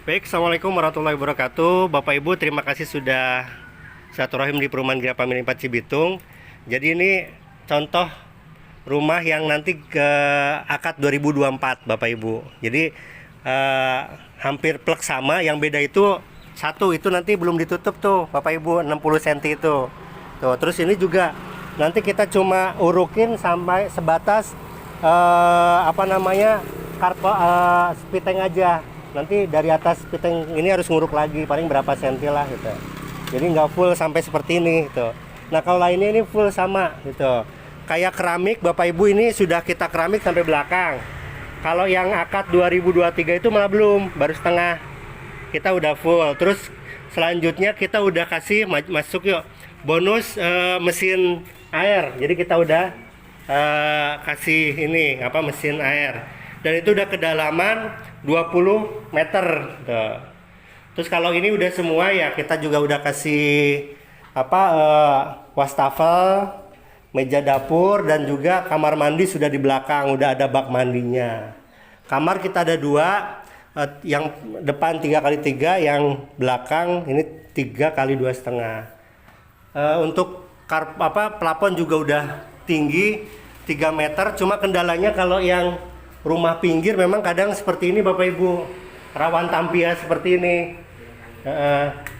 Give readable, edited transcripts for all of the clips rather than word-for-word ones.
Baik, Assalamualaikum warahmatullahi wabarakatuh. Bapak Ibu, terima kasih sudah silaturahim di perumahan Gria Pamili 4 Cibitung. Jadi ini contoh rumah yang nanti ke akad 2024, Bapak Ibu. Jadi hampir plek sama, yang beda itu satu itu nanti belum ditutup tuh, Bapak Ibu, 60 cm itu. Tuh, terus ini juga nanti kita cuma urukin sampai sebatas spiteng aja. Nanti dari atas piteng ini harus nguruk lagi paling berapa senti lah gitu. Jadi nggak full sampai seperti ini gitu. Nah kalau lainnya ini full sama gitu. Kayak keramik Bapak Ibu ini sudah kita keramik sampai belakang. Kalau yang akad 2023 itu malah belum, baru setengah. Kita udah full. Terus selanjutnya kita udah kasih masuk yuk bonus mesin air. Jadi kita udah kasih ini mesin air. Dan itu udah kedalaman 20 meter tuh. Terus kalau ini udah semua ya kita juga udah kasih wastafel, meja dapur, dan juga kamar mandi sudah di belakang, udah ada bak mandinya. Kamar kita ada dua, yang depan 3x3, yang belakang ini 3x2,5. Untuk plafon juga udah tinggi 3 meter. Cuma kendalanya kalau yang rumah pinggir memang kadang seperti ini Bapak Ibu, rawan tampias seperti ini.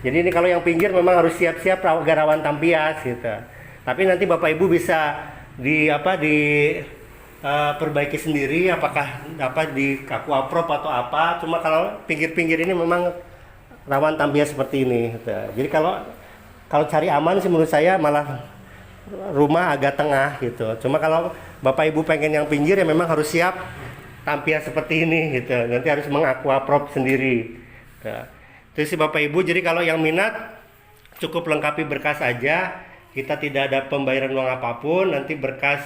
Jadi ini kalau yang pinggir memang harus siap-siap agar rawan tampias gitu. Tapi nanti Bapak Ibu bisa perbaiki sendiri, apakah dapat di aquaprop atau apa. Cuma kalau pinggir-pinggir ini memang rawan tampias seperti ini gitu. Jadi kalau cari aman sih menurut saya malah rumah agak tengah gitu. Cuma kalau Bapak Ibu pengen yang pinggir ya memang harus siap tampias seperti ini gitu. Nanti harus mengaquaprop sendiri. Nah, itu sih Bapak Ibu. Jadi kalau yang minat cukup lengkapi berkas aja. Kita tidak ada pembayaran uang apapun. Nanti berkas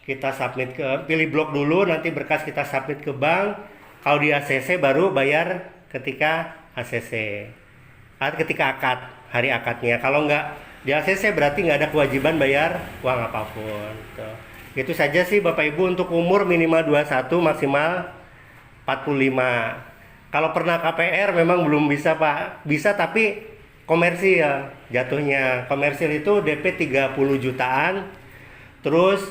kita submit pilih blok dulu. Nanti berkas kita submit ke bank. Kalau di ACC baru bayar ketika ACC. Ketika akad, hari akadnya. Kalau nggak di ACC berarti nggak ada kewajiban bayar uang apapun. Tuh. Itu saja sih Bapak Ibu. Untuk umur minimal 21, maksimal 45. Kalau pernah KPR memang belum bisa Pak. Bisa tapi komersil jatuhnya. Komersil itu DP 30 jutaan. Terus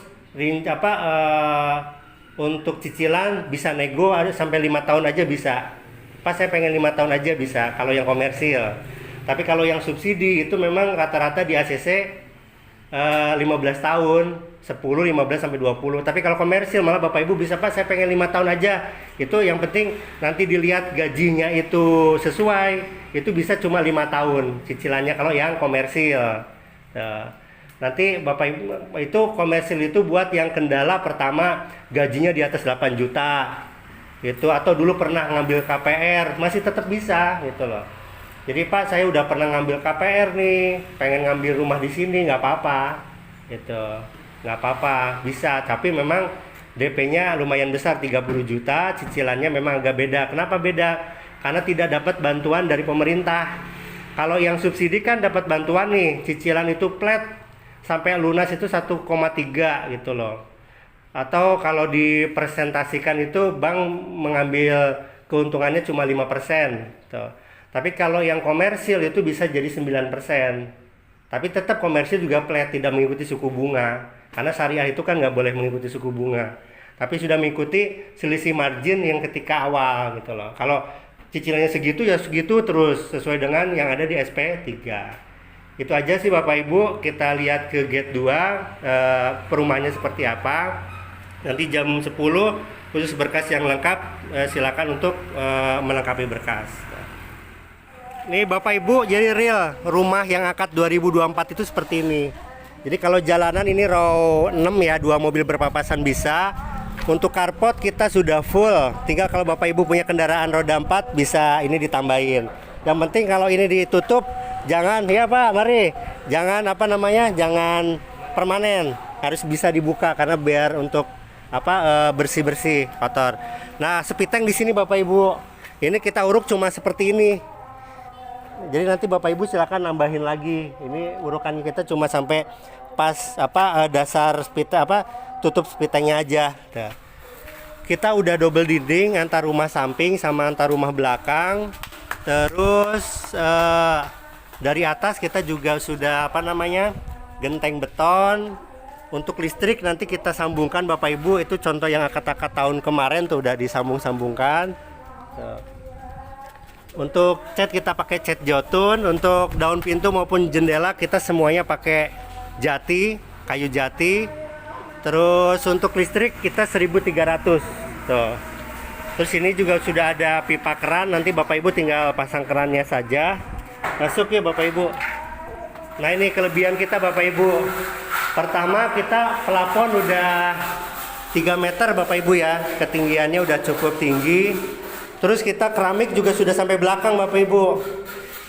untuk cicilan bisa nego ada sampai 5 tahun aja bisa. Pas saya pengen 5 tahun aja bisa kalau yang komersil. Tapi kalau yang subsidi itu memang rata-rata di ACC 15 tahun, 10, 15 sampai 20. Tapi kalau komersil malah Bapak Ibu bisa Pak saya pengen 5 tahun aja. Itu yang penting nanti dilihat gajinya itu sesuai. Itu bisa cuma 5 tahun cicilannya kalau yang komersil. Nanti Bapak Ibu itu komersil itu buat yang kendala pertama gajinya di atas 8 juta. Itu atau dulu pernah ngambil KPR masih tetap bisa gitu loh. Jadi Pak saya udah pernah ngambil KPR nih, pengen ngambil rumah di sini nggak apa-apa, gitu, nggak apa-apa, bisa. Tapi memang DP-nya lumayan besar 30 juta, cicilannya memang agak beda. Kenapa beda? Karena tidak dapat bantuan dari pemerintah. Kalau yang subsidi kan dapat bantuan nih, cicilan itu flat sampai lunas itu 1,3 gitu loh. Atau kalau dipresentasikan itu bank mengambil keuntungannya cuma 5%, gitu. Tapi kalau yang komersil itu bisa jadi 9%. Tapi tetap komersil juga flat, tidak mengikuti suku bunga. Karena syariah itu kan nggak boleh mengikuti suku bunga. Tapi sudah mengikuti selisih margin yang ketika awal gitu loh. Kalau cicilannya segitu ya segitu terus sesuai dengan yang ada di SP3. Itu aja sih Bapak Ibu. Kita lihat ke gate 2 perumahannya seperti apa. Nanti jam 10 khusus berkas yang lengkap silakan untuk melengkapi berkas. Nih Bapak Ibu, jadi real rumah yang akad 2024 itu seperti ini. Jadi kalau jalanan ini row 6 ya, 2 mobil berpapasan bisa. Untuk carport kita sudah full. Tinggal kalau Bapak Ibu punya kendaraan roda 4 bisa ini ditambahin. Yang penting kalau ini ditutup jangan ya Pak, mari. Jangan jangan permanen. Harus bisa dibuka karena biar untuk bersih-bersih kotor. Nah, spiteng di sini Bapak Ibu. Ini kita uruk cuma seperti ini. Jadi nanti Bapak Ibu silakan nambahin lagi. Ini urukan kita cuma sampai pas dasar tutup spitengnya aja. Kita udah double dinding antar rumah samping sama antar rumah belakang. Terus dari atas kita juga sudah apa namanya genteng beton. Untuk listrik nanti kita sambungkan Bapak Ibu, itu contoh yang akad-akad tahun kemarin tuh udah disambung-sambungkan. Tuh. Untuk cat kita pakai cat jotun, untuk daun pintu maupun jendela kita semuanya pakai jati, kayu jati. Terus untuk listrik kita 1.300. Tuh. Terus ini juga sudah ada pipa keran, nanti Bapak Ibu tinggal pasang kerannya saja. Masuk ya Bapak Ibu. Nah ini kelebihan kita Bapak Ibu. Pertama kita plafon udah 3 meter Bapak Ibu ya, ketinggiannya udah cukup tinggi. Terus kita keramik juga sudah sampai belakang Bapak Ibu.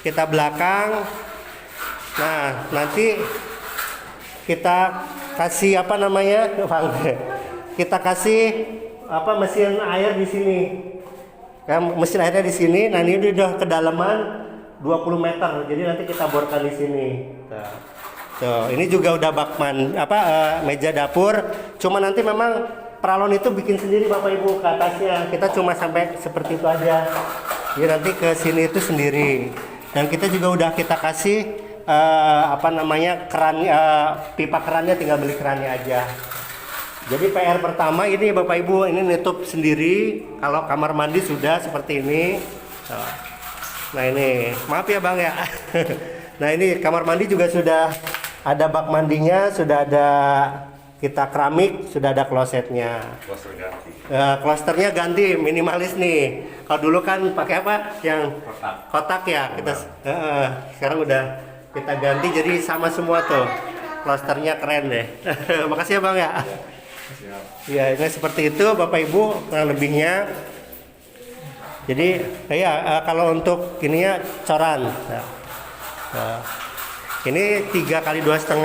Kita belakang. Nah nanti kita kasih apa namanya, kita kasih apa mesin air di sini. Ya, mesin airnya di sini. Nah ini udah kedalaman 20 meter. Jadi nanti kita borkan di sini. Tuh, ini juga udah bakman meja dapur. Cuma nanti memang peralon itu bikin sendiri Bapak Ibu ke atasnya. Kita cuma sampai seperti itu aja. Jadi nanti ke sini itu sendiri. Dan kita juga udah kita kasih keran, pipa kerannya, tinggal beli kerannya aja. Jadi PR pertama ini Bapak Ibu, ini nutup sendiri. Kalau kamar mandi sudah seperti ini. Nah ini, maaf ya Bang ya. Nah ini kamar mandi juga sudah ada bak mandinya, sudah ada kita keramik, sudah ada klosetnya. Kloster ganti. Klosternya ganti, minimalis nih. Kalau dulu kan pakai apa? Yang kotak ya. Kita sekarang udah kita ganti, jadi sama semua tuh. Klosternya keren deh. Makasih ya Bang ya. Ya ini seperti itu Bapak Ibu kurang lebihnya. Jadi ya kalau untuk ininya coran. Ini 3 kali 2,5.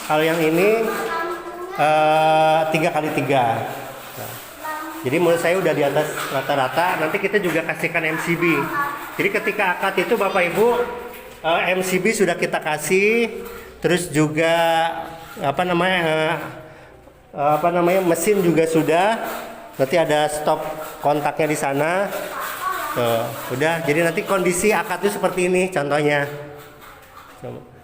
Kalau yang ini 3 kali 3. Jadi menurut saya udah di atas rata-rata. Nanti kita juga kasihkan MCB. Jadi ketika akad itu Bapak Ibu MCB sudah kita kasih. Terus juga mesin juga sudah. Nanti ada stop kontaknya di sana. Tuh, udah. Jadi nanti kondisi akad itu seperti ini contohnya.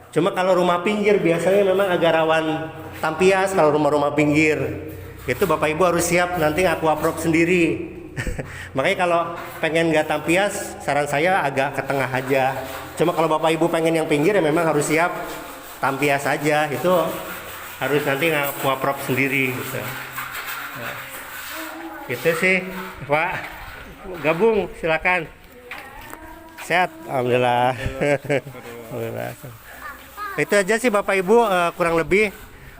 Cuma kalau rumah pinggir biasanya memang agak rawan tampias. Kalau rumah-rumah pinggir itu Bapak Ibu harus siap nanti aquaprop sendiri. Makanya kalau pengen nggak tampias, saran saya agak ke tengah aja. Cuma kalau Bapak Ibu pengen yang pinggir ya memang harus siap tampias aja. Itu harus nanti aquaprop sendiri gitu. Nah, itu sih Pak. Gabung silakan. Sehat alhamdulillah. Alhamdulillah. Itu aja sih Bapak Ibu, kurang lebih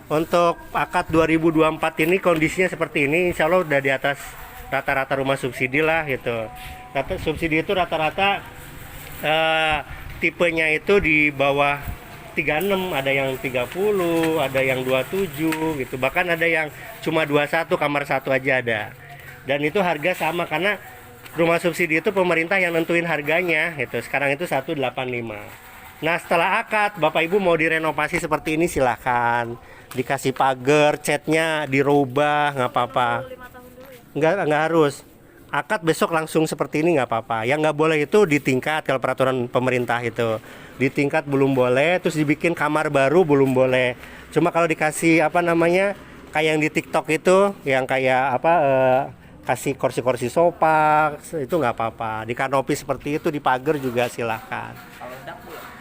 untuk akad 2024 ini kondisinya seperti ini. Insya Allah udah di atas rata-rata rumah subsidi lah gitu. Tapi subsidi itu rata-rata tipenya itu di bawah 36, ada yang 30, ada yang 27 gitu. Bahkan ada yang cuma 21, kamar 1 aja ada. Dan itu harga sama karena rumah subsidi itu pemerintah yang nentuin harganya gitu. Sekarang itu 185. Nah setelah akad Bapak Ibu mau direnovasi seperti ini silahkan. Dikasih pagar, catnya dirubah, nggak apa-apa. Nggak harus. Akad besok langsung seperti ini nggak apa-apa. Yang nggak boleh itu di tingkat, kalau peraturan pemerintah itu. Di tingkat belum boleh, terus dibikin kamar baru belum boleh. Cuma kalau dikasih kayak yang di TikTok itu, yang kayak kasih kursi-kursi sofa, itu nggak apa-apa. Di kanopi seperti itu, di pagar juga silahkan.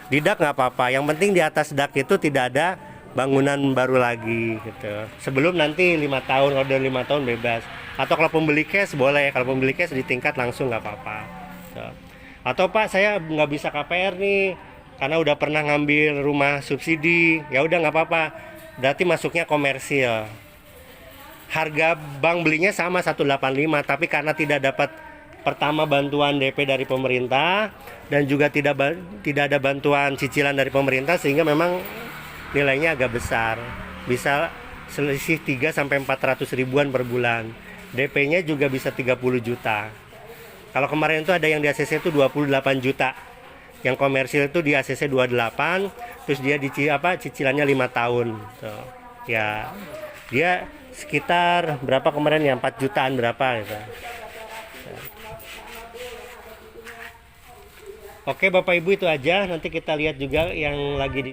Di dak nggak apa-apa, yang penting di atas dak itu tidak ada bangunan baru lagi gitu. Sebelum nanti 5 tahun, kalau udah 5 tahun bebas. Atau kalau pembeli cash boleh, kalau pembeli cash di tingkat langsung nggak apa-apa. So. Atau Pak saya nggak bisa KPR nih, karena udah pernah ngambil rumah subsidi, ya udah nggak apa-apa. Berarti masuknya komersil. Harga bank belinya sama 185, tapi karena tidak dapat pertama bantuan DP dari pemerintah dan juga tidak ada bantuan cicilan dari pemerintah, sehingga memang nilainya agak besar, bisa selisih 3 sampai 400 ribuan per bulan. DP-nya juga bisa 30 juta. Kalau kemarin itu ada yang di ACC itu 28 juta. Yang komersil itu di ACC 28, terus dia cicilannya 5 tahun. So, ya dia sekitar berapa kemarin ya, 4 jutaan berapa gitu. Oke Bapak Ibu, itu aja. Nanti kita lihat juga yang lagi di